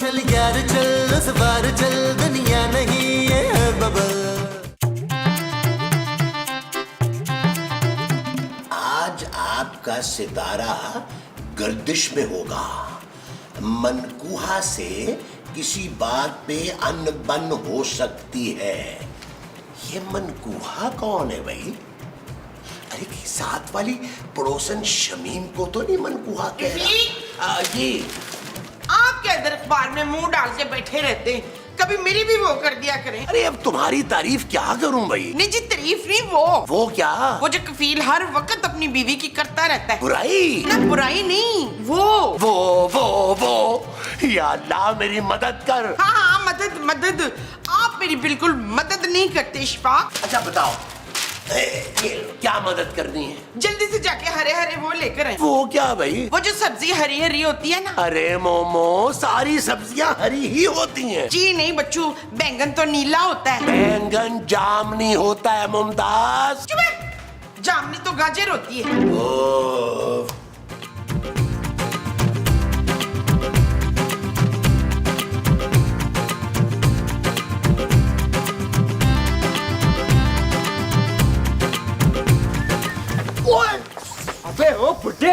चल यार चल, उस बार चल, दुनिया नहीं ये है बबल। आज आपका सितारा गर्दिश में होगा। मनकूहा से किसी बात पे अनबन हो सकती है। ये मनकूहा कौन है भाई? अरे कि साथ वाली पड़ोसन शमीम को तो नहीं मनकूहा कह रहा? जी आप क्या इधर अखबार में मुंह डाल के बैठे रहते हैं? कभी मेरी भी वो कर दिया करें। अरे अब तुम्हारी तारीफ क्या करूं भाई? नहीं जी, तारीफ नहीं, वो क्या? वो जो कफील हर वक्त अपनी बीवी की करता रहता है। बुराई? ना बुराई नहीं, वो या अल्लाह मेरी मदद कर। हाँ, मदद आप मेरी बिल्कुल मदद नहीं करते इशफाक। अच्छा बताओ क्या मदद करनी है? जल्दी से जाके हरे हरे वो लेकर आए। वो क्या भाई? वो जो सब्जी हरी हरी होती है ना। अरे मोमो, सारी सब्जियां हरी ही होती हैं। जी नहीं बच्चू, बैंगन तो नीला होता है। बैंगन जामनी होता है मुमताज। चुप है, जामनी तो गाजर होती है। ओह अबे ओ बुड्ढे,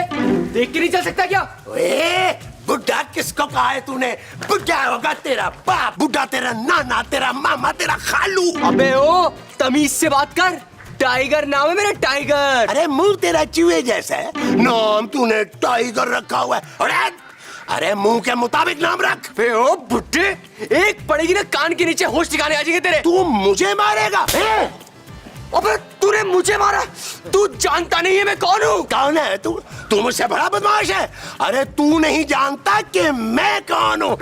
देख के नहीं चल सकता क्या? ओए बुड्ढा किसको कहा है तूने? बुड्ढा होगा तेरा बाप, बुड्ढा तेरा नाना, तेरा मामा, तेरा खालू। अबे ओ तमीज से बात कर, टाइगर नाम है मेरा, टाइगर। अरे मुंह तेरा चूहे जैसा है, नाम तूने टाइगर रखा हुआ है। अरे मुंह के मुताबिक नाम रख। बे ओ बुड्ढे, एक पड़ेगी ना कान के नीचे, होश ठिकाने आ जाएंगे तेरे। तू मुझे मारेगा? अबे तूने मुझे मारा, तू जानता नहीं है मैं कौन हूँ? कौन है तू? तू मुझसे बड़ा बदमाश है। अरे तू नहीं जानता कि मैं कौन हूँ।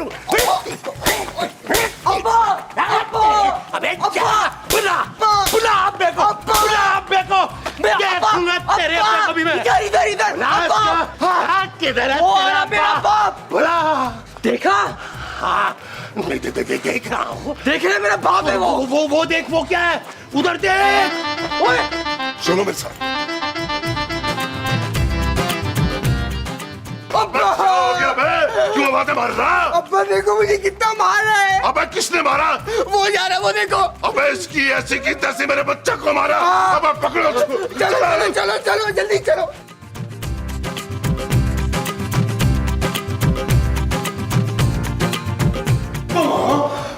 अबे जा, बुला अब्बे को, बुला अब्बे को। देखूंगा तेरे अब्बे को भी मैं। इधर किधर है तेरा मेरा बाप? बुला। देखा? हाँ देख रहा हूँ। देख रहे मेरा बाप है वो देख, वो क्या है उधर देख। ओए सुनो मेरे साथ। अब्बा क्या हो गया बे? क्यों आवाज़ें मार रहा? अब्बा देखो मुझे कितना मारा है। अबे किसने मारा? वो जा रहा, वो देखो। अबे इसकी ऐसी की तैसी मेरे बच्चे को मारा। अबे पकड़ो उसको। चलो जल्दी चलो।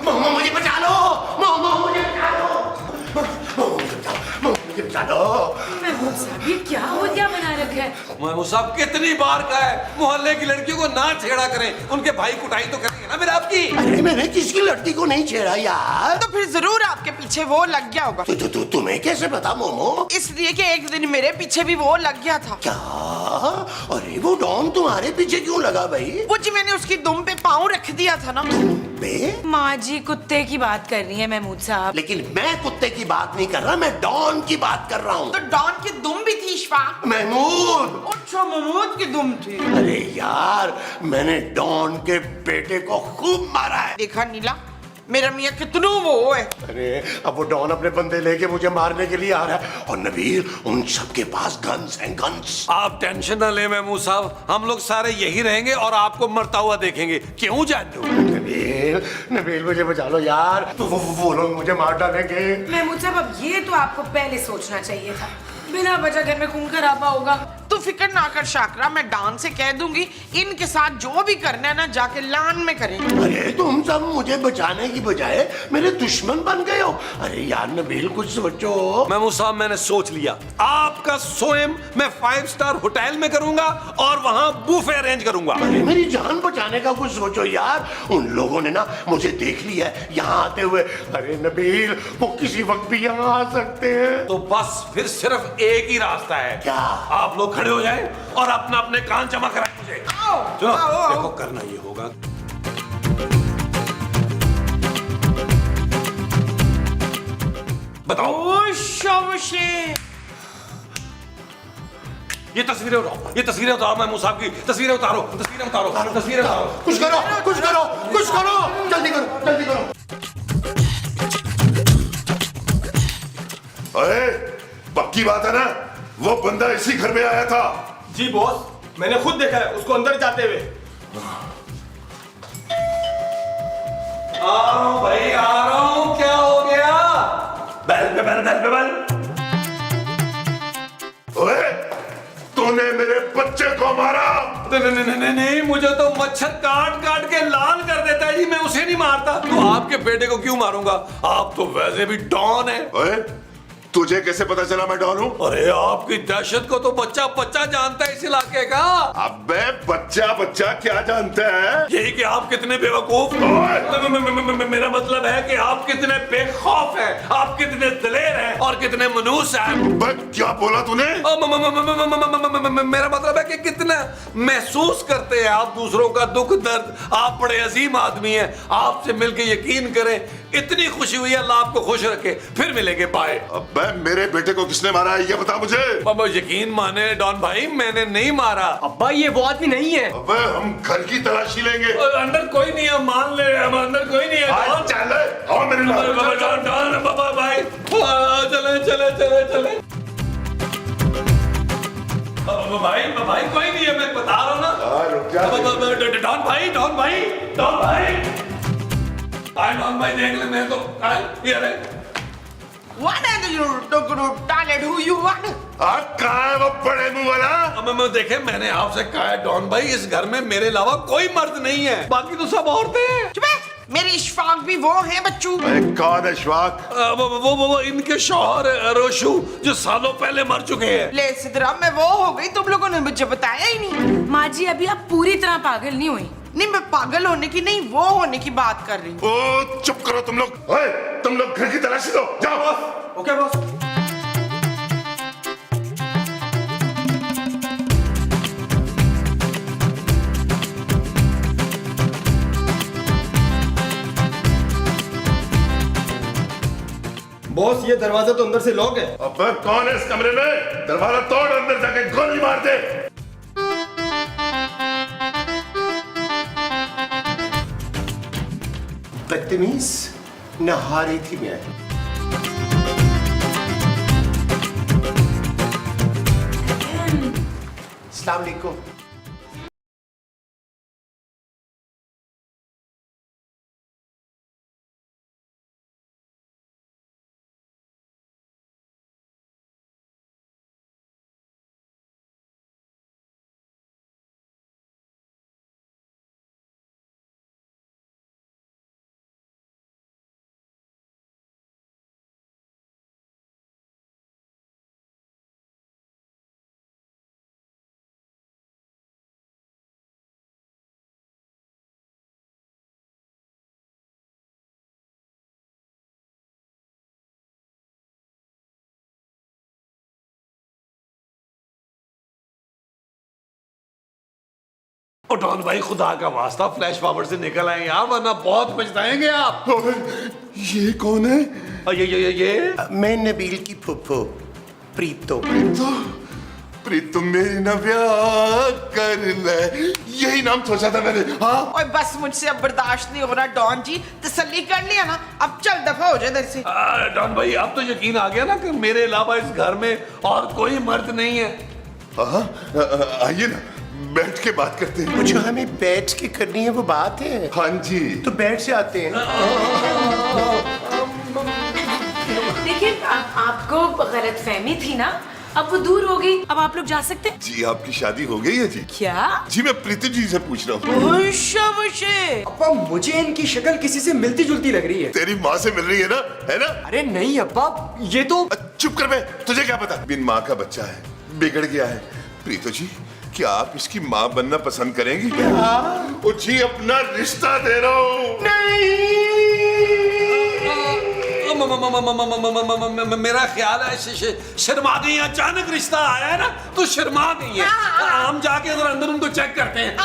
मोमो मुझे बचा लो, मोमो मुझे बचा लो, मुझे बचा लो। महमूद साहब ये क्या हो गया बना रखा है? महमूद साहब कितनी बार का है मोहल्ले की लड़कियों को ना छेड़ा करें, उनके भाई कुटाई तो करेंगे ना मेरे आपकी। अरे मैंने किसकी लड़की को नहीं छेड़ा यार। तो फिर जरूर आपके पीछे वो लग गया होगा। तुम्हें कैसे पता मोमो? इसलिए कि एक दिन मेरे पीछे भी वो लग गया था। क्या? अरे वो डॉन तुम्हारे पीछे क्यों लगा भाई? वो जी मैंने उसकी दुम पे पाँव रख दिया था ना। बे? माँ जी कुत्ते की बात कर रही है महमूद साहब। लेकिन मैं कुत्ते की बात नहीं कर रहा, मैं डॉन की बात कर रहा हूँ। तो डॉन की दुम भी थी इशफाक। महमूद। अच्छा महमूद की दुम थी। अरे यार मैंने डॉन के बेटे को खूब मारा है। देखा नीला, मेरा मियाँ कितना वो है। अरे अब वो डॉन अपने बंदे लेके मुझे मारने के लिए आ रहा है। और नबील उन सबके पास गन्स हैं, गन्स। आप टेंशन ना ले महमूद साहब, हम लोग सारे यही रहेंगे और आपको मरता हुआ देखेंगे। क्यों जानू? नबील मुझे बचा लो यार, तो वो लोग मुझे मार डालेंगे। महमूद साहब अब ये तो आपको पहले सोचना चाहिए था, बिना वजह घर में खून खराबा होगा। तू फिक्र ना कर शाकरा, मैं डॉन से कह दूंगी इनके साथ जो भी करना है ना जाके लान में करेंगे। अरे तुम सब मुझे बचाने की बजाय मेरे दुश्मन बन गए हो। अरे यार नबील कुछ सोचो। महमूद साहब मैंने सोच लिया, आपका सोएम मैं 5 स्टार होटल में करूंगा और वहां बुफे अरेंज करूंगा। अरे मेरी जान बचाने का कुछ सोचो यार। उन लोगों ने ना मुझे देख लिया है यहाँ आते हुए। अरे नबील वो किसी वक्त भी यहाँ आ सकते हैं। तो बस फिर सिर्फ एक ही रास्ता है। क्या? आप लोग खड़े हो जाएं और अपना अपने कान जमा कराएं मुझे। चलो देखो करना ये होगा। बताओ। शाबाशी। ये तस्वीरें उतारो, ये तस्वीरें उतारो महमूद साहब की तस्वीरें उतारो, तस्वीरें उतारो, तस्वीरें उतारो। कुछ करो, कुछ करो, कुछ करो, जल्दी करो, जल्दी करो। अरे पक्की बात है ना, वो बंदा इसी घर में आया था। जी बॉस, मैंने खुद देखा है उसको अंदर जाते हुए। दल पे बल। ओए, तूने मेरे बच्चे को मारा। नहीं, मुझे तो मच्छर काट काट के लाल कर देता है जी, मैं उसे नहीं मारता। तो आपके बेटे को क्यों मारूंगा? आप तो वैसे भी डॉन है। ओए, तुझे कैसे पता चला मैं डॉन हूँ? अरे आपकी दहशत को तो बच्चा बच्चा जानता है इस इलाके का। अबे बच्चा बच्चा क्या जानता है? यही कि आप कितने बेवकूफ। मेरा मतलब है कि आप कितने बेखौफ हैं, आप कितने दलेर हैं और कितने मनूस हैं। क्या बोला तूने? मेरा मतलब है कि कितना महसूस करते हैं आप दूसरों का दुख दर्द। आप बड़े अजीम आदमी हैं, आपसे मिलके यकीन करें इतनी खुशी हुई है। अल्लाह आपको खुश रखे, फिर मिलेंगे, बाय। अबे मेरे बेटे को किसने मारा है ये बता मुझे। अब यकीन माने डॉन भाई, मैंने नहीं मारा। अब्बा ये वो आदमी नहीं है। अबे हम घर की तलाशी लेंगे। अंदर कोई नहीं है, मान ले, हम अंदर कोई नहीं है। आज चल आओ मेरे डॉन डॉन बाबा भाई, चले चले चले चले। भाई कोई नहीं है, मैं बता रहा हूँ ना। रुक जा। डॉन भाई डॉन भाई डॉन भाई, डॉन भाई देख ले मेरे को। ये रे What are you talking who you want? कहाँ है वो बड़े मुंह वाला? मैं देखे, मैंने आपसे कहा है डॉन भाई, इस घर में मेरे अलावा कोई मर्द नहीं है, बाकी तो सब औरतें हैं। चुप है, मेरी इशफाक भी वो है बच्चू। कौन है इशफाक? वो इनके शौहर रोशू, जो सालों पहले मर चुके हैं। ले सिद्धराम, मैं वो हो गई, तुम लोगों ने मुझे बताया ही नहीं। माँ जी अभी आप पूरी तरह पागल नहीं हुई। नहीं, मैं पागल होने की नहीं, वो होने की बात कर रही हूँ। ओ चुप करो तुम लोग। ओए, तुम लोग घर की तलाशी दो, जाओ। Okay boss. बॉस ये दरवाजा तो अंदर से लॉक है। अबे कौन है इस कमरे में? दरवाजा तोड़, अंदर जाके गोली मार दे। बदतमीज, नहा रही थी मैं। अस्सलाम वालेकुम। और डॉन भाई, खुदा का वास्ता फ्लैश फॉरवर्ड से निकल आए यार, वरना बहुत पछताएंगे आप। ये कौन है? ये मैं नबील की फुफ्फो प्रीतो। प्रीतम मेरी ना ब्याह कर ले, यही नाम सोचा था मैंने। हाँ ओए बस, मुझसे अब बर्दाश्त नहीं हो रहा डॉन जी, तसल्ली कर लिया ना, अब चल दफा हो जाए इधर से। डॉन भाई, अब तो यकीन आ गया ना कि मेरे अलावा इस घर में और कोई मर्द नहीं है। आइए ना, बैठ के बात करते हैं। जो हमें बैठ के करनी है वो बात है। हाँ जी। तो बैठ से आते हैं। देखिए आपको गलतफहमी थी ना, अब वो दूर हो गई, अब आप लोग जा सकते हैं। जी आपकी शादी हो गई है जी? क्या? जी मैं प्रीतम जी से पूछ रहा हूँ। अब्बा मुझे इनकी शक्ल किसी से मिलती जुलती लग रही है। तेरी माँ से मिल रही है ना, है ना? अरे नहीं अब्बा, ये तो। चुप कर बे, तुझे क्या पता? बिन माँ का बच्चा है, बिगड़ गया है। प्रीतो जी, क्या आप इसकी माँ बनना पसंद करेंगी? ओ जी, अपना रिश्ता दे रहा हूँ। मेरा ख्याल है शर्मा गई, अचानक रिश्ता आया है ना, तो शर्मा गई है। हम जाके उधर अंदर उनको चेक करते हैं।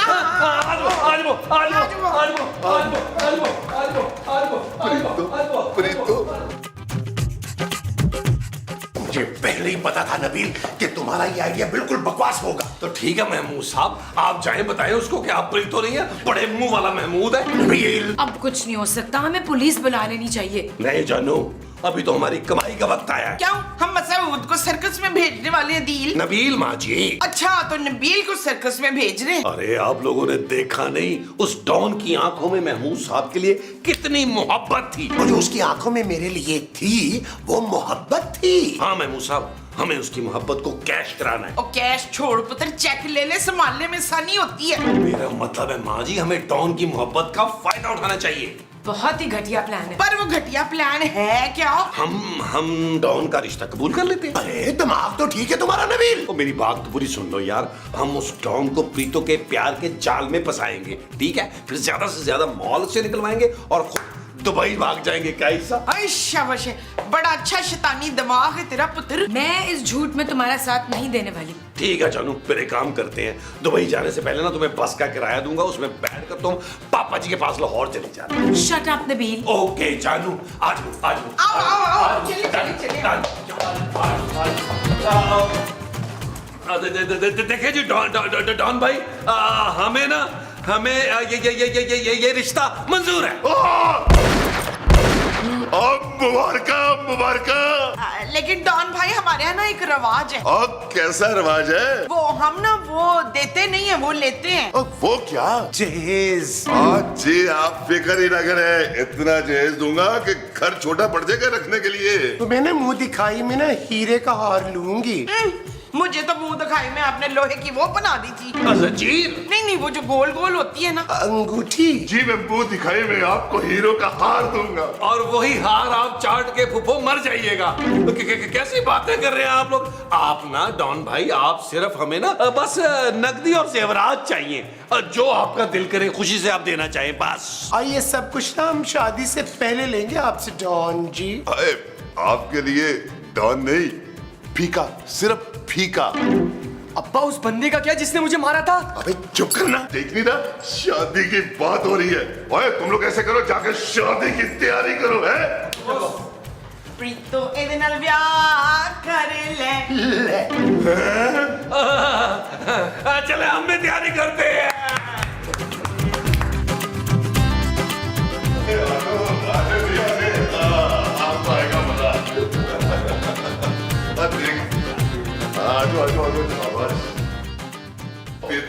प्रीतो, मुझे पहले ही पता था नबील कि तुम्हारा ये आइडिया बिल्कुल बकवास होगा। तो ठीक है महमूद साहब, आप जाएं, बताएं उसको कि आप प्रीतो नहीं है, बड़े मुंह वाला महमूद है। नबील, अब कुछ नहीं हो सकता, हमें पुलिस बुला लेनी चाहिए। नहीं जानू, अभी तो हमारी कमाई का वक्त आया है। क्यों? हम मसूद को सर्कस में भेजने वाले हैं दील। नबील माँ जी। अच्छा, तो नबील को सर्कस में भेज रहे हैं। अरे आप लोगों ने देखा नहीं उस डॉन की आंखों में महमूद साहब के लिए कितनी मोहब्बत थी। और जो उसकी आंखों में मेरे लिए थी वो मोहब्बत थी। हाँ महमूद साहब, हमें उसकी मोहब्बत को कैश कराना है। और कैश छोड़ पुत्र, चेक ले ले, संभालने में आसानी होती है। मेरा मतलब है माँ जी, हमें डॉन की मोहब्बत का फायदा उठाना चाहिए। बहुत ही घटिया प्लान है। पर वो घटिया प्लान है क्या? हम डॉन का रिश्ता कबूल कर लेते हैं। अरे दिमाग तो ठीक है तुम्हारा नबील। तो मेरी बात तो पूरी सुन लो यार, हम उस डॉन को प्रीतो के प्यार के जाल में फंसाएंगे, ठीक है? फिर ज्यादा से ज्यादा मॉल से निकलवाएंगे और खुद दुबई भाग जाएंगे। कैसा? अरे शाबाश है, बड़ा अच्छा शैतानी दिमाग है तेरा पुत्र। मैं इस झूठ में तुम्हारा साथ नहीं देने वाली। ठीक है जानू, फिर एक काम करते हैं, दुबई जाने से पहले ना तुम्हें बस का किराया दूंगा, उसमें बैठ कर तुम पापा जी के पास लाहौर चली जाना। Shut up Nabeel. ओके जानू, आज आओ, चलिए। देखिए जी डॉन भाई, हमें ये रिश्ता मंजूर है। मुबारक। लेकिन डॉन भाई, हमारे यहाँ ना एक रवाज है। और कैसा रिवाज है? वो हम ना वो देते नहीं है, वो लेते हैं। और वो क्या? जहेज। जी आप फिक्र ही ना करें, इतना जहेज दूंगा कि घर छोटा पड़ जाएगा रखने के लिए। तो मैंने मुंह दिखाई में ना हीरे का हार लूंगी। मुझे तो मुंह दिखाई में आपने लोहे की वो बना दी थी। जंजीर? नहीं, वो जो गोल गोल होती है ना, अंगूठी। जी मैं मुंह दिखाई में आपको हीरो का हार दूंगा। और वही हार आप चाट के फुफो मर जाइएगा। कैसी बातें कर रहे हैं आप लोग? आप ना डॉन भाई, आप सिर्फ हमें ना बस नकदी और जेवरात चाहिए, जो आपका दिल करे खुशी से आप देना चाहें, बस। और ये सब कुछ ना हम शादी से पहले लेंगे आपसे डॉन जी। आपके लिए डॉन नहीं, फीका, सिर्फ फीका। अब्बा, उस बंदे का क्या जिसने मुझे मारा था? अबे चुप करना, देख नहीं रहा शादी की बात हो रही है। ओए तुम लोग ऐसे करो, जाकर शादी की तैयारी करो। है प्रीतो ਇਹਦੇ ਨਾਲ ਵਿਆਹ कर ले। चले हम भी तैयारी करते हैं। आपको आएगा मजा।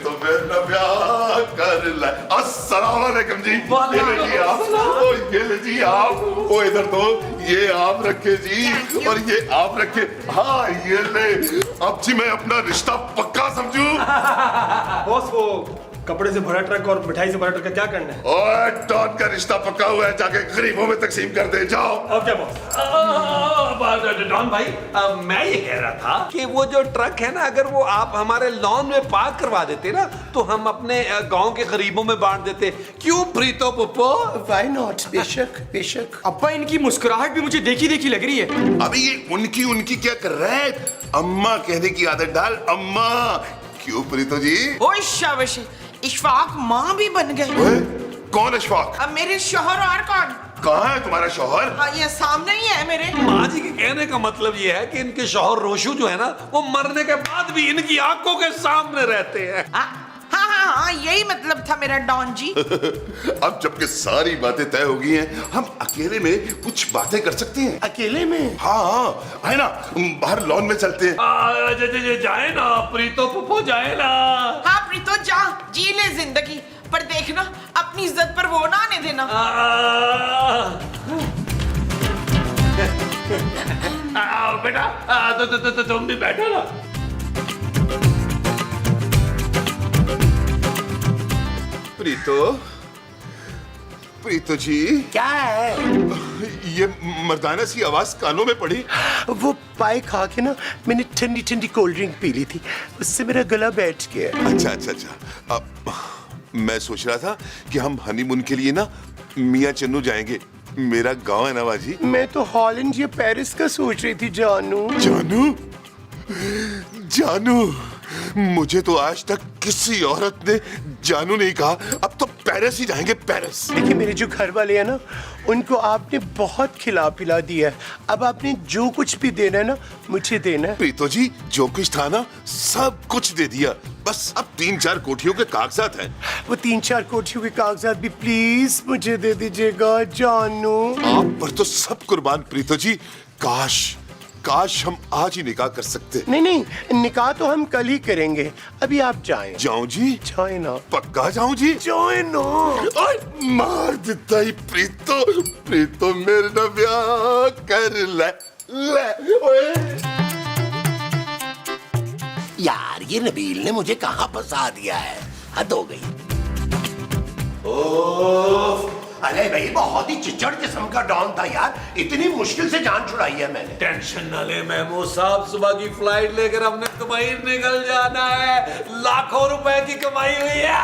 तो फिर न ब्याह कर ले। अस्सलाम वालेकुम जी। ये लीजिए आप, ओ ये लीजिए आप, ओ इधर तो ये आप रखे जी और ये आप रखे। हाँ ये ले। अब जी मैं अपना रिश्ता पक्का समझूं। बॉस, वो कपड़े से भरा ट्रक और मिठाई से भरा ट्रक का क्या करना है? ओए डॉन का रिश्ता पक्का हुआ है, जाके गरीबों में तकसीम कर दे, जाओ। और क्या बॉस? डॉन भाई, मैं ये कह रहा था कि वो जो ट्रक है ना, अगर वो आप हमारे लॉन में पार्क करवा देते ना, तो हम अपने गांव के गरीबों में बांट देते। क्यों प्रीतो पुप्पो? Why not? बेशक बेशक। अब्बा, इनकी मुस्कुराहट भी मुझे देखी देखी लग रही है। अभी ये उनकी क्या कर रहा है? अम्मा कहने की आदत डाल, अम्मा। क्यों प्रीतो जी? ओए शाबाश, इशफाक माँ भी बन गए। ओए, कौन इशफाक? अब मेरे शोहर और कौन? कहाँ है तुम्हारा शौहर? हाँ, ये सामने ही है मेरे। माँ जी के कहने का मतलब ये है कि इनके शौहर रोशू जो है ना, वो मरने के बाद भी इनकी आंखों के सामने रहते हैं। हाँ, यही मतलब था मेरा डॉन जी। अब जबकि सारी बातें तय हो गई हैं, हम अकेले में कुछ बातें कर सकते हैं। अकेले में? हाँ है ना, बाहर लॉन में चलते हैं। जाए ना प्रीतो पुप्पो, जाए ना। हाँ प्रीतो, जा जी ले जिंदगी, पर देखना अपनी इज्जत पर वो ना आने देना। बेटा तुम भी बैठो ना। प्रीतो जी, क्या है? ये मर्दाना सी आवाज कानों में पड़ी। वो पाए खा के ना मैंने ठंडी ठंडी कोल्ड ड्रिंक पी ली थी, उससे मेरा गला बैठ गया। अच्छा। अब मैं सोच रहा था कि हम हनीमून के लिए ना मियाँ चन्नू जाएंगे। मेरा गांव है ना बाजी। मैं तो हॉलैंड या पेरिस का सोच रही थी जानू। जानू, मुझे तो आज तक किसी औरत ने जानू नहीं कहा। अब तो पेरिस ही जाएंगे, पेरिस। देखिए, मेरे जो घर वाले हैं ना, उनको आपने बहुत खिला पिला दिया है। अब आपने जो कुछ भी देना है ना, मुझे देना है। प्रीतो जी, जो कुछ था ना सब कुछ दे दिया। बस अब 3-4 कोठियों के कागजात हैं। वो 3-4 कोठियों के कागजात भी प्लीज मुझे दे दीजिएगा जानू। आप पर तो सब कुर्बान प्रीतो जी। काश हम आज ही निकाह कर सकते। नहीं निकाह तो हम कल ही करेंगे, अभी आप जाएं। जाऊं जी? जाएं ना। पक्का जाऊं जी? जाएं ना। ओए मार देता ही प्रीतो मेरे ना ब्याह कर ले ओए। यार ये नबील ने मुझे कहाँ फंसा दिया है, हद हो गई। अरे भाई बहुत ही चिचड़ किस्म का डॉन था यार, इतनी मुश्किल से जान छुड़ाई है मैंने। टेंशन न ले महमूद साहब, सुबह की फ्लाइट लेकर हमने दुबई निकल जाना है। लाखों रुपए की कमाई हुई है।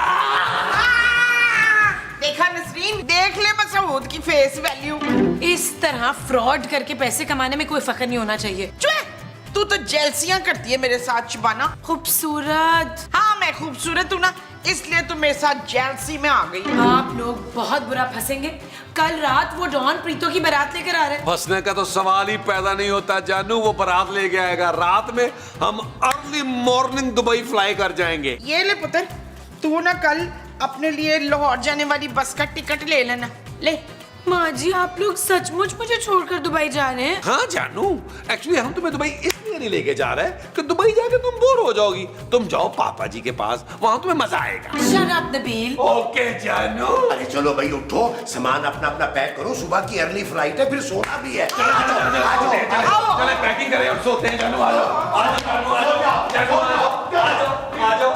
देखा नसरीन, देख ले मसूद की फेस वैल्यू। इस तरह फ्रॉड करके पैसे कमाने में कोई फख्र नहीं होना चाहिए। तू तो जेलसियां करती है मेरे साथ शबाना। खूबसूरत। हाँ मैं खूबसूरत हूँ ना, इसलिए तू मेरे साथ जेलसी में आ गई। आप लोग बहुत बुरा फंसेंगे। कल रात वो डॉन प्रीतो की बारात लेकर आ रहे हैं। फंसने का तो सवाल ही पैदा नहीं होता जानू, वो बारात लेके आएगा। रात में हम अर्ली मॉर्निंग दुबई फ्लाई कर जाएंगे। ये ले पुत्र, तू ना कल अपने लिए लाहौर जाने वाली बस का टिकट ले लेना। ले। माँ जी आप लोग सचमुच मुझे छोड़कर दुबई जा रहे हैं? हाँ जानू, एक्चुअली हम तुम्हें दुबई इसलिए नहीं लेके जा रहे हैं कि दुबई जाके तुम बोर हो जाओगी। तुम जाओ पापा जी के पास, वहाँ तुम्हें मजा आएगा। Shut up Nabeel. ओके जानू। अरे चलो भाई उठो, सामान अपना अपना पैक करो, सुबह की अर्ली फ्लाइट है, फिर सोना भी है। चले पैकिंग करें और सोते हैं जानू। आ जाओ जानू, आ जाओ जानू, आ जाओ।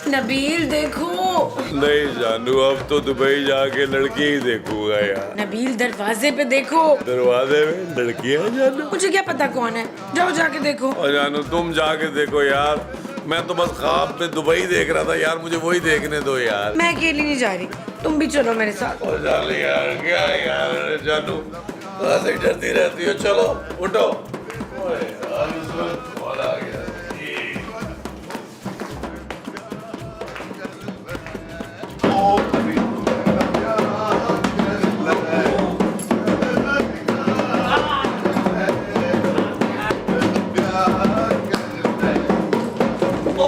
नबील देखो। नहीं जानू, अब तो दुबई जाके लड़की ही देखूंगा यार। नबील दरवाजे पे देखो। दरवाजे में लड़कियां जानू? मुझे क्या पता कौन है, जाओ जाके देखो। और जानू तुम जाके देखो यार, मैं तो बस ख्वाब में दुबई देख रहा था यार, मुझे वही देखने दो यार। मैं अकेली नहीं जा रही, तुम भी चलो मेरे साथ। और जान यार, क्या यार जानू, ऐसे डरती रहती हो। चलो उठो। ओए यार, कॉल आ गया।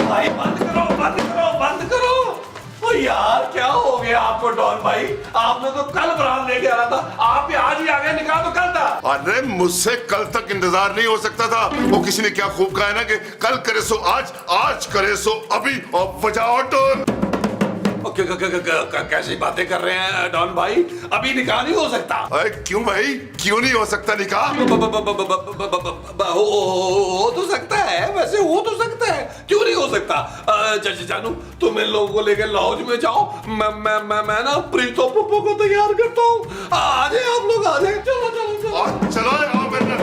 भाई बंद करो, बंद करो, बंद करो। ओ यार क्या हो गया आपको डॉन भाई? आपने तो कल बारात लेके आना था, आप भी आज ही आ गए। निकाह तो कल था। अरे मुझसे कल तक इंतजार नहीं हो सकता था। वो किसी ने क्या खूब कहा है ना कि कल करे सो आज, आज करे सो अभी, और बजाओ टोन। कैसी बातें कर रहे हैं डॉन भाई? अभी निकाह नहीं हो सकता। अरे क्यों भाई, क्यों नहीं हो सकता निकाह? हो तो सकता है, वैसे हो तो सकता है, क्यों नहीं हो सकता? जानू तुम इन लोगों को लेकर लॉज में जाओ, मैं ना प्रीतो पप्पो को तैयार करता हूँ। आ जाए आप लोग, आ जाए। चलो चलो चलो चलो आओ बेटा।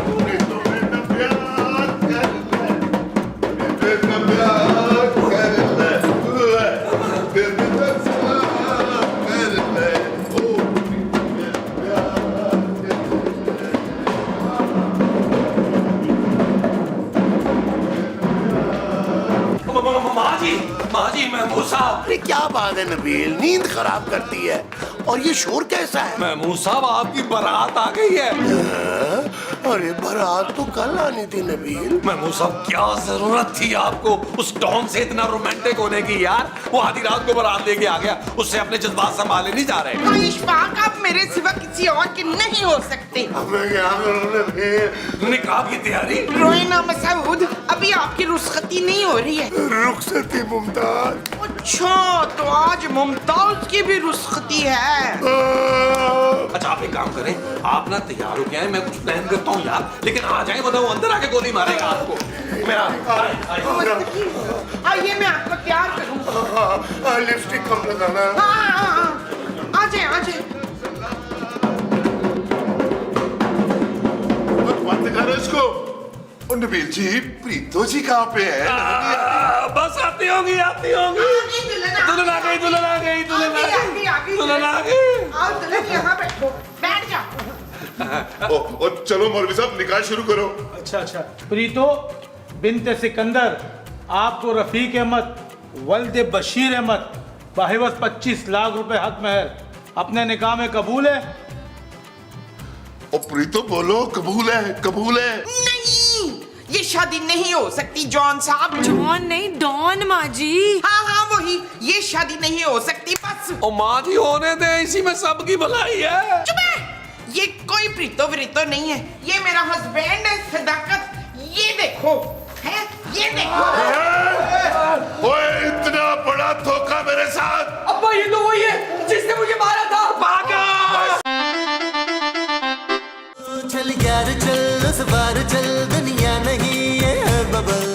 माँ जी महमूद साहब। अरे क्या बात है नबील, नींद खराब करती है। और ये शोर कैसा है? महमूद साहब आपकी बारात आ गई है। अरे बारात तो कल आनी थी नबील। महमूद साहब क्या जरूरत थी आपको उस डॉन से इतना रोमांटिक होने की यार? वो आधी रात को बारात लेके आ गया, उससे अपने जज्बात संभाले नहीं जा रहे। इशफाक आप मेरे सिवा किसी और के नहीं हो सकते। मैं क्या करूं नबील? निकाह की तैयारी। रोइना मसूद, अभी आपकी रुस्खती नहीं हो रही है। रुखसती मुमताज। अच्छा तो आज मुमताज की भी रुस्खती है। अच्छा आप एक काम करें, आप ना तैयार हो गए, मैं कुछ प्लान करता हूँ यार, लेकिन आ जाए बताओ, अंदर आके गोली मारेगा आपको। आइए मैं आपको तैयार करूँ। लिपस्टिक कम लगाना। आ जाए आ जाए। बंद करो इसको। नबील जी, प्रीतो जी कहाँ पे है? बस आती होगी, आती होगी। दुल्हन आ गई, दुल्हन आ गई, दुल्हन आ गई, दुल्हन आ गई। आओ दुल्हन यहाँ बैठो, बैठ जाओ। चलो मौलवी साहब निकाह शुरू करो। अच्छा अच्छा। प्रीतो बिन्ते सिकंदर आपको रफीक अहमद वल्द बशीर अहमद बाहिवस 25 लाख रुपए हक महर अपने निकाह में कबूल है? ओ प्रीतो बोलो, कबूल है, कबूल है। नहीं, ये शादी नहीं हो सकती जॉन साहब। जॉन नहीं, डॉन माँ जी। हाँ हाँ वही, ये शादी नहीं हो सकती बस। ओ माँ जी होने दे, इसी में सबकी भलाई है। चुप है, ये कोई प्रीतो वृतो नहीं है, ये मेरा हस्बैंड है सदाकत। ये देखो है, ये देखो। ओए इतना बड़ा धोखा मेरे साथ। अब्बा ये तो वही है जिसने मुझे मारा था। भागा। चल यार चल उस बार चल दुनिया नहीं है बबल।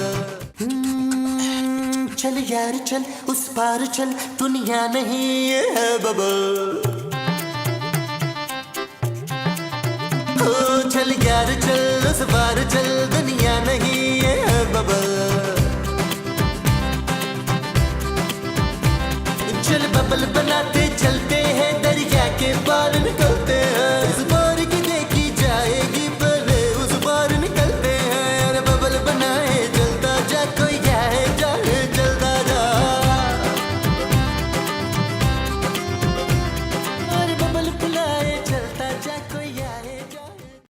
चल यार चल उस पार चल दुनिया नहीं है बबल। ओ चल यार चल उस पार चल दुनिया नहीं है बबल। चल बबल बनाते चलते